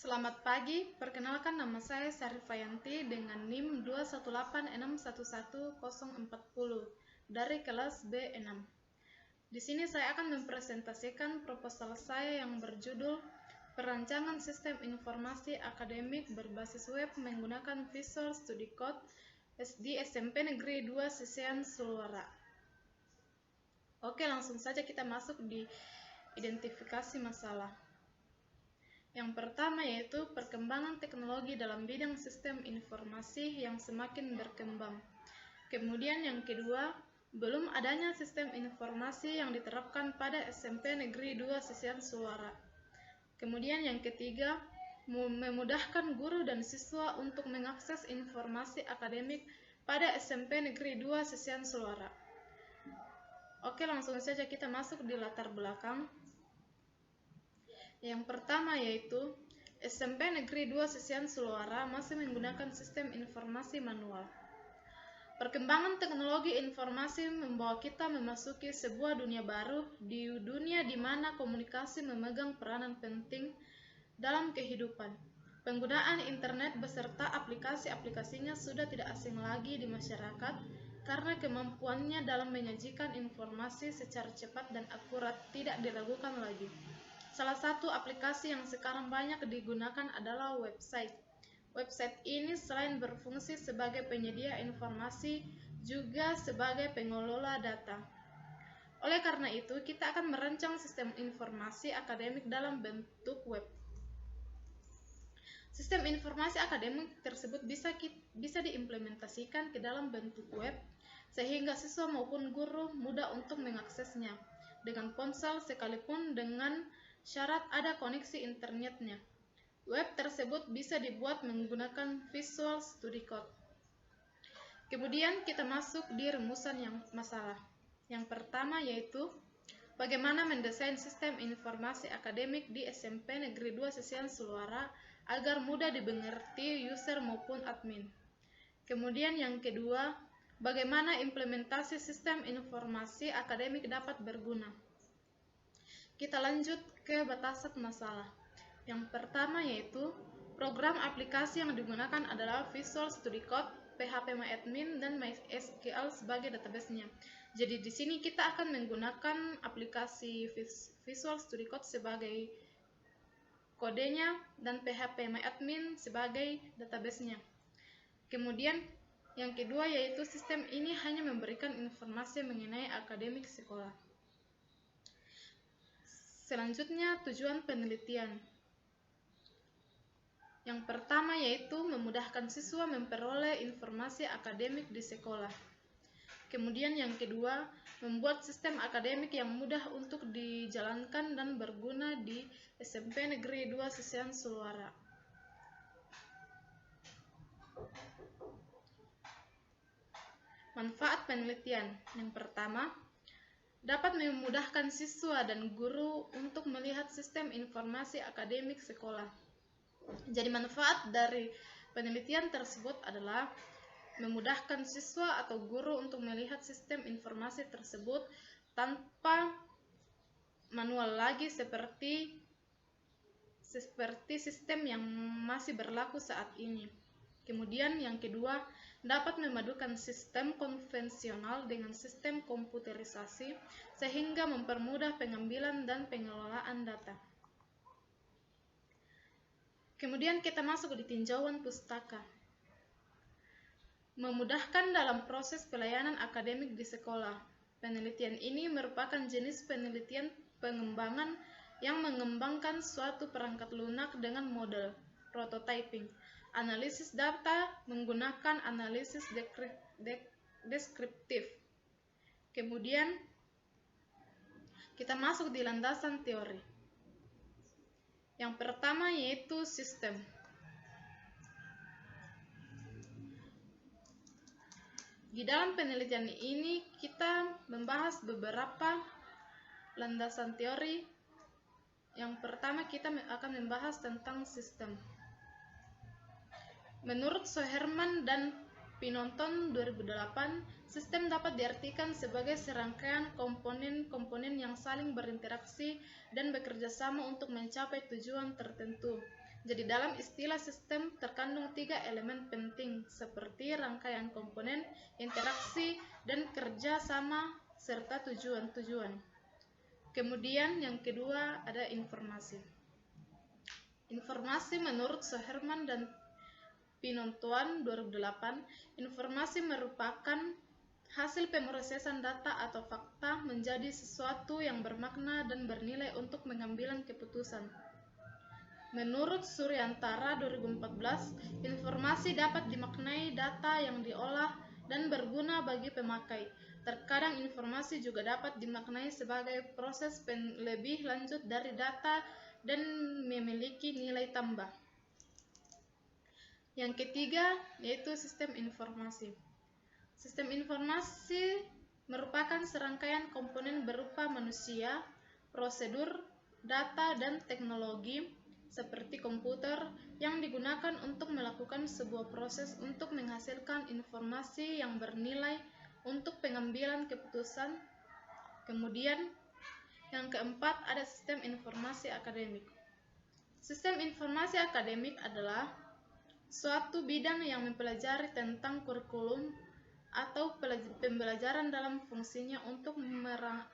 Selamat pagi, perkenalkan nama saya Sarifayanti dengan NIM 218611040 dari kelas B6. Di sini saya akan mempresentasikan proposal saya yang berjudul Perancangan Sistem Informasi Akademik Berbasis Web Menggunakan Visual Studio Code di SMP Negeri 2 Sisian Sulawara. Oke, langsung saja kita masuk di identifikasi masalah. Yang pertama yaitu perkembangan teknologi dalam bidang sistem informasi yang semakin berkembang. Kemudian yang kedua, belum adanya sistem informasi yang diterapkan pada SMP Negeri 2 Sisian Sulawara. Kemudian yang ketiga, memudahkan guru dan siswa untuk mengakses informasi akademik pada SMP Negeri 2 Sisian Sulawara. Oke, langsung saja kita masuk di latar belakang. Yang pertama yaitu SMP Negeri 2 Sisian Sulawara masih menggunakan sistem informasi manual. Perkembangan teknologi informasi membawa kita memasuki sebuah dunia baru, di dunia di mana komunikasi memegang peranan penting dalam kehidupan. Penggunaan internet beserta aplikasi-aplikasinya sudah tidak asing lagi di masyarakat karena kemampuannya dalam menyajikan informasi secara cepat dan akurat tidak diragukan lagi. Salah satu aplikasi yang sekarang banyak digunakan adalah website. Website ini selain berfungsi sebagai penyedia informasi, juga sebagai pengelola data. Oleh karena itu, kita akan merancang sistem informasi akademik dalam bentuk web. Sistem informasi akademik tersebut bisa diimplementasikan ke dalam bentuk web, sehingga siswa maupun guru mudah untuk mengaksesnya dengan ponsel sekalipun dengan syarat ada koneksi internetnya. Web tersebut bisa dibuat menggunakan Visual Studio Code. Kemudian kita masuk di rumusan yang masalah. Yang pertama yaitu bagaimana mendesain sistem informasi akademik di SMP Negeri 2 Sisian Sulawara agar mudah dimengerti user maupun admin. Kemudian yang kedua, bagaimana implementasi sistem informasi akademik dapat berguna. Kita lanjut ke batasan masalah. Yang pertama yaitu program aplikasi yang digunakan adalah Visual Studio Code, PHP-MyAdmin, dan MySQL sebagai database-nya. Jadi di sini kita akan menggunakan aplikasi Visual Studio Code sebagai kodenya dan PHP-MyAdmin sebagai database-nya. Kemudian yang kedua yaitu sistem ini hanya memberikan informasi mengenai akademik sekolah. Selanjutnya, tujuan penelitian. Yang pertama yaitu memudahkan siswa memperoleh informasi akademik di sekolah. Kemudian yang kedua, membuat sistem akademik yang mudah untuk dijalankan dan berguna di SMP Negeri 2 Sisian Sulawara. Manfaat penelitian. Yang pertama, dapat memudahkan siswa dan guru untuk melihat sistem informasi akademik sekolah. Jadi manfaat dari penelitian tersebut adalah memudahkan siswa atau guru untuk melihat sistem informasi tersebut tanpa manual lagi seperti sistem yang masih berlaku saat ini. Kemudian yang kedua, dapat memadukan sistem konvensional dengan sistem komputerisasi sehingga mempermudah pengambilan dan pengelolaan data. Kemudian kita masuk di tinjauan pustaka. Memudahkan dalam proses pelayanan akademik di sekolah. Penelitian ini merupakan jenis penelitian pengembangan yang mengembangkan suatu perangkat lunak dengan model prototyping. Analisis data menggunakan analisis deskriptif. Kemudian kita masuk di landasan teori. Yang pertama yaitu sistem. Di dalam penelitian ini kita membahas beberapa landasan teori. Yang pertama kita akan membahas tentang sistem. Menurut Soherman dan Pinonton 2008, sistem dapat diartikan sebagai serangkaian komponen-komponen yang saling berinteraksi dan bekerja sama untuk mencapai tujuan tertentu. Jadi dalam istilah sistem terkandung 3 elemen penting seperti rangkaian komponen, interaksi, dan kerja sama serta tujuan-tujuan. Kemudian yang kedua ada informasi. Informasi menurut Soherman dan Pinontuan 2008, informasi merupakan hasil pemrosesan data atau fakta menjadi sesuatu yang bermakna dan bernilai untuk pengambilan keputusan. Menurut Suryantara 2014, informasi dapat dimaknai data yang diolah dan berguna bagi pemakai. Terkadang informasi juga dapat dimaknai sebagai proses lebih lanjut dari data dan memiliki nilai tambah. Yang ketiga yaitu sistem informasi. Sistem informasi merupakan serangkaian komponen berupa manusia, prosedur, data, dan teknologi seperti komputer yang digunakan untuk melakukan sebuah proses untuk menghasilkan informasi yang bernilai untuk pengambilan keputusan. Kemudian yang keempat ada sistem informasi akademik. Sistem informasi akademik adalah suatu bidang yang mempelajari tentang kurikulum atau pembelajaran dalam fungsinya untuk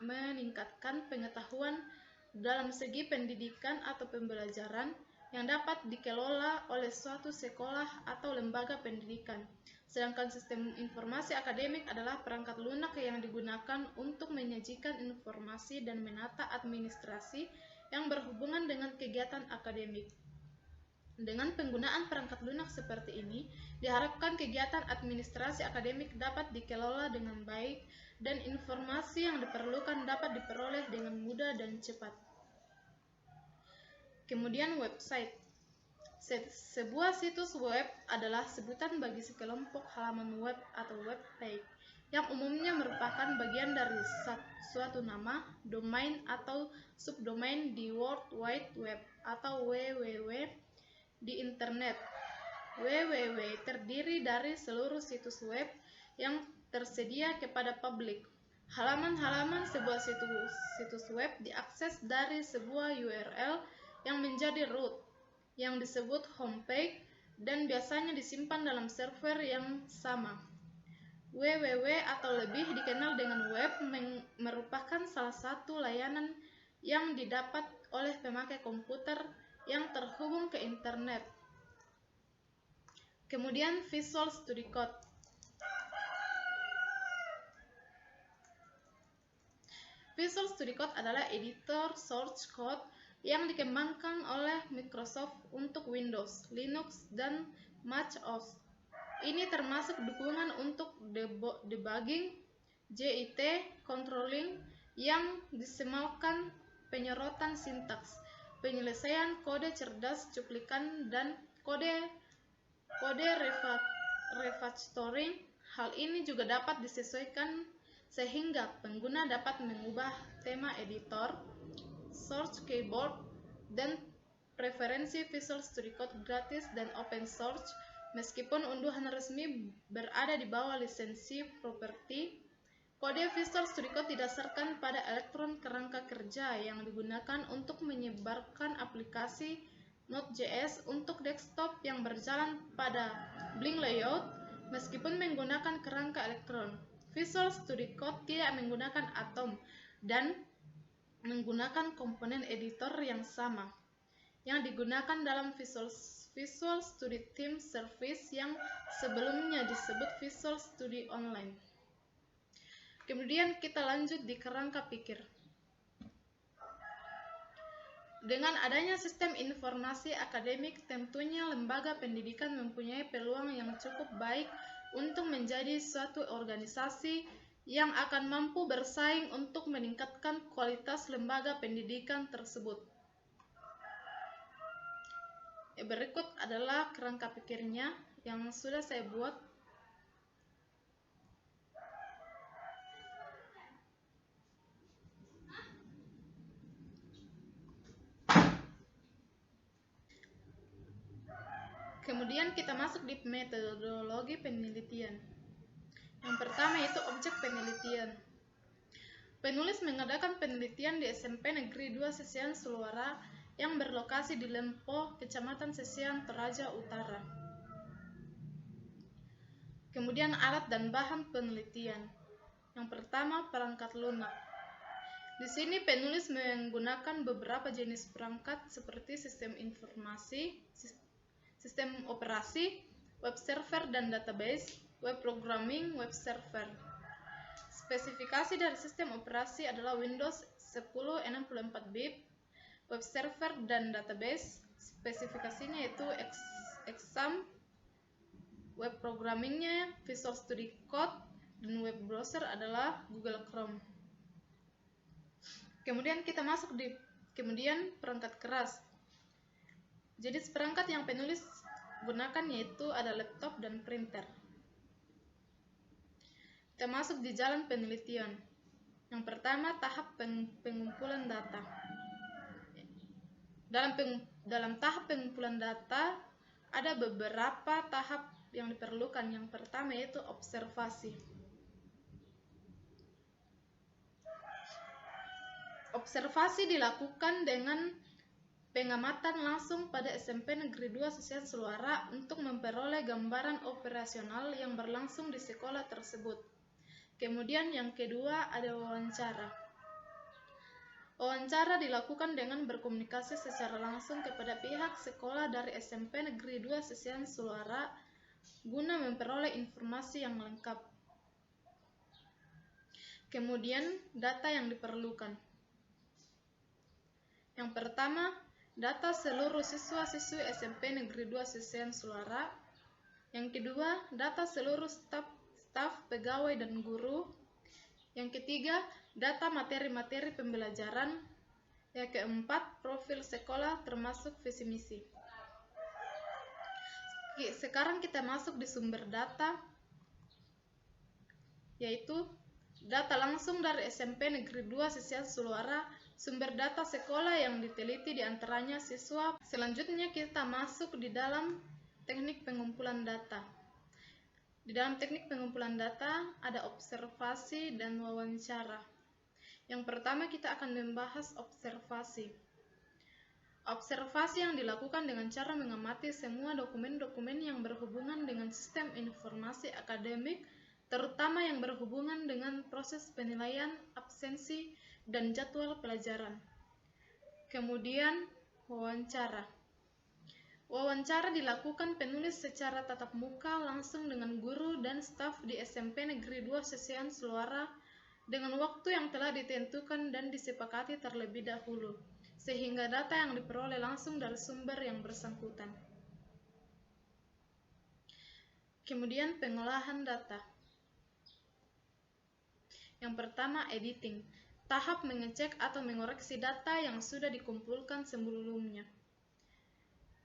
meningkatkan pengetahuan dalam segi pendidikan atau pembelajaran yang dapat dikelola oleh suatu sekolah atau lembaga pendidikan. Sedangkan sistem informasi akademik adalah perangkat lunak yang digunakan untuk menyajikan informasi dan menata administrasi yang berhubungan dengan kegiatan akademik. Dengan penggunaan perangkat lunak seperti ini, diharapkan kegiatan administrasi akademik dapat dikelola dengan baik dan informasi yang diperlukan dapat diperoleh dengan mudah dan cepat. Kemudian website. Sebuah situs web adalah sebutan bagi sekelompok halaman web atau web page yang umumnya merupakan bagian dari suatu nama, domain atau subdomain di World Wide Web atau WWW di internet. WWW terdiri dari seluruh situs web yang tersedia kepada publik. Halaman-halaman sebuah situs web diakses dari sebuah URL yang menjadi root, yang disebut homepage, dan biasanya disimpan dalam server yang sama. WWW atau lebih dikenal dengan web merupakan salah satu layanan yang didapat oleh pemakai komputer yang terhubung ke internet. Kemudian Visual Studio Code. Visual Studio Code adalah editor source code yang dikembangkan oleh Microsoft untuk Windows, Linux, dan macOS. Ini termasuk dukungan untuk debugging, JIT, controlling, yang disemalkan penyorotan sintaks, penyelesaian kode cerdas cuplikan, dan kode refactoring. Hal ini juga dapat disesuaikan sehingga pengguna dapat mengubah tema editor, source keyboard, dan preferensi Visual Studio Code gratis dan open source. Meskipun unduhan resmi berada di bawah lisensi properti, kode Visual Studio Code didasarkan pada elektron kerangka kerja yang digunakan untuk menyebarkan aplikasi Node.js untuk desktop yang berjalan pada Blink layout. Meskipun menggunakan kerangka elektron, Visual Studio Code tidak menggunakan Atom dan menggunakan komponen editor yang sama yang digunakan dalam Visual Studio Team Service yang sebelumnya disebut Visual Studio Online. Kemudian kita lanjut di kerangka pikir. Dengan adanya sistem informasi akademik, tentunya lembaga pendidikan mempunyai peluang yang cukup baik untuk menjadi suatu organisasi yang akan mampu bersaing untuk meningkatkan kualitas lembaga pendidikan tersebut. Berikut adalah kerangka pikirnya yang sudah saya buat. Kemudian kita masuk di metodologi penelitian. Yang pertama itu objek penelitian. Penulis mengadakan penelitian di SMP Negeri 2 Sesian Sulawara yang berlokasi di Lempo, Kecamatan Sesian, Toraja Utara. Kemudian alat dan bahan penelitian. Yang pertama, perangkat lunak. Di sini penulis menggunakan beberapa jenis perangkat seperti sistem informasi, sistem operasi, web server dan database, web programming, web server. Spesifikasi dari sistem operasi adalah Windows 10 64-bit, web server dan database. Spesifikasinya yaitu XAMPP, web programmingnya Visual Studio Code, dan web browser adalah Google Chrome. Kemudian kita masuk di perangkat keras. Jenis perangkat yang penulis gunakan yaitu ada laptop dan printer. Kita masuk di jalan penelitian. Yang pertama, tahap pengumpulan data. Dalam tahap pengumpulan data ada beberapa tahap yang diperlukan. Yang pertama yaitu observasi. Observasi dilakukan dengan pengamatan langsung pada SMP Negeri 2 Sesian Seluara untuk memperoleh gambaran operasional yang berlangsung di sekolah tersebut. Kemudian yang kedua ada wawancara. Wawancara dilakukan dengan berkomunikasi secara langsung kepada pihak sekolah dari SMP Negeri 2 Sesian Seluara guna memperoleh informasi yang lengkap. Kemudian data yang diperlukan. Yang pertama, data seluruh siswa-siswi SMP Negeri 2 Sesian Seluara. Yang kedua, data seluruh staf, pegawai dan guru. Yang ketiga, data materi-materi pembelajaran. Yang keempat, profil sekolah termasuk visi misi. Sekarang kita masuk di sumber data, yaitu data langsung dari SMP Negeri 2 Sesian Seluara, sumber data sekolah yang diteliti diantaranya siswa. Selanjutnya kita masuk di dalam teknik pengumpulan data. Di dalam teknik pengumpulan data ada observasi dan wawancara. Yang pertama kita akan membahas observasi. Observasi yang dilakukan dengan cara mengamati semua dokumen-dokumen yang berhubungan dengan sistem informasi akademik, terutama yang berhubungan dengan proses penilaian, absensi, dan jadwal pelajaran. Kemudian wawancara. Wawancara dilakukan penulis secara tatap muka langsung dengan guru dan staf di SMP Negeri 2 Sesian Seluara dengan waktu yang telah ditentukan dan disepakati terlebih dahulu, sehingga data yang diperoleh langsung dari sumber yang bersangkutan. Kemudian pengolahan data. Yang pertama, editing. Tahap mengecek atau mengoreksi data yang sudah dikumpulkan sebelumnya.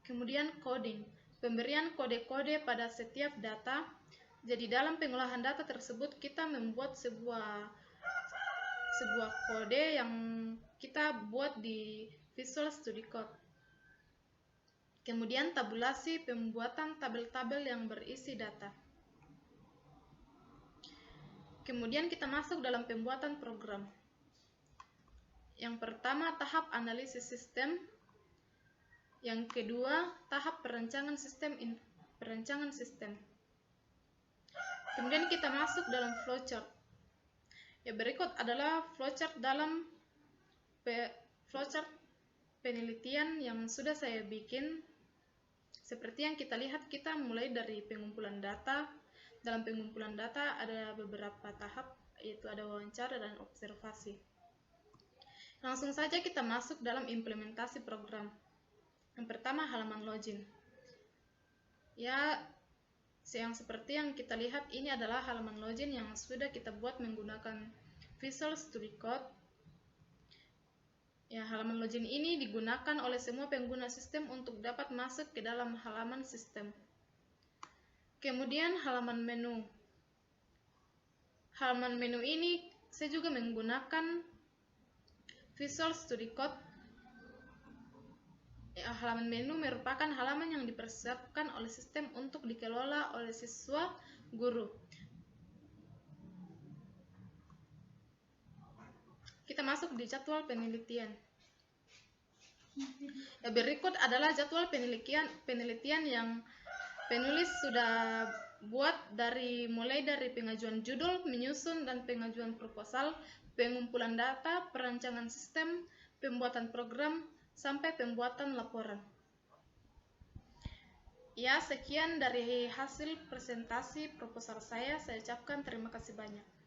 Kemudian coding, pemberian kode-kode pada setiap data. Jadi dalam pengolahan data tersebut kita membuat sebuah kode yang kita buat di Visual Studio Code. Kemudian tabulasi, pembuatan tabel-tabel yang berisi data. Kemudian kita masuk dalam pembuatan program. Yang pertama, tahap analisis sistem. Yang kedua, tahap perencangan sistem. Kemudian kita masuk dalam flowchart. Berikut adalah flowchart dalam flowchart penelitian yang sudah saya bikin. Seperti yang kita lihat, kita mulai dari pengumpulan data. Dalam pengumpulan data ada beberapa tahap, yaitu ada wawancara dan observasi. Langsung saja kita masuk dalam implementasi program. Yang pertama, halaman login. Yang seperti yang kita lihat, ini adalah halaman login yang sudah kita buat menggunakan Visual Studio Code. Halaman login ini digunakan oleh semua pengguna sistem untuk dapat masuk ke dalam halaman sistem. Kemudian halaman menu. Halaman menu ini saya juga menggunakan Visual Studio Code. Halaman menu merupakan halaman yang dipersiapkan oleh sistem untuk dikelola oleh siswa guru. Kita masuk di jadwal penelitian. Ya, berikut adalah jadwal penelitian yang penulis sudah buat mulai dari pengajuan judul, menyusun dan pengajuan proposal, pengumpulan data, perancangan sistem, pembuatan program, sampai pembuatan laporan. Ya, sekian dari hasil presentasi proposal saya. Saya ucapkan terima kasih banyak.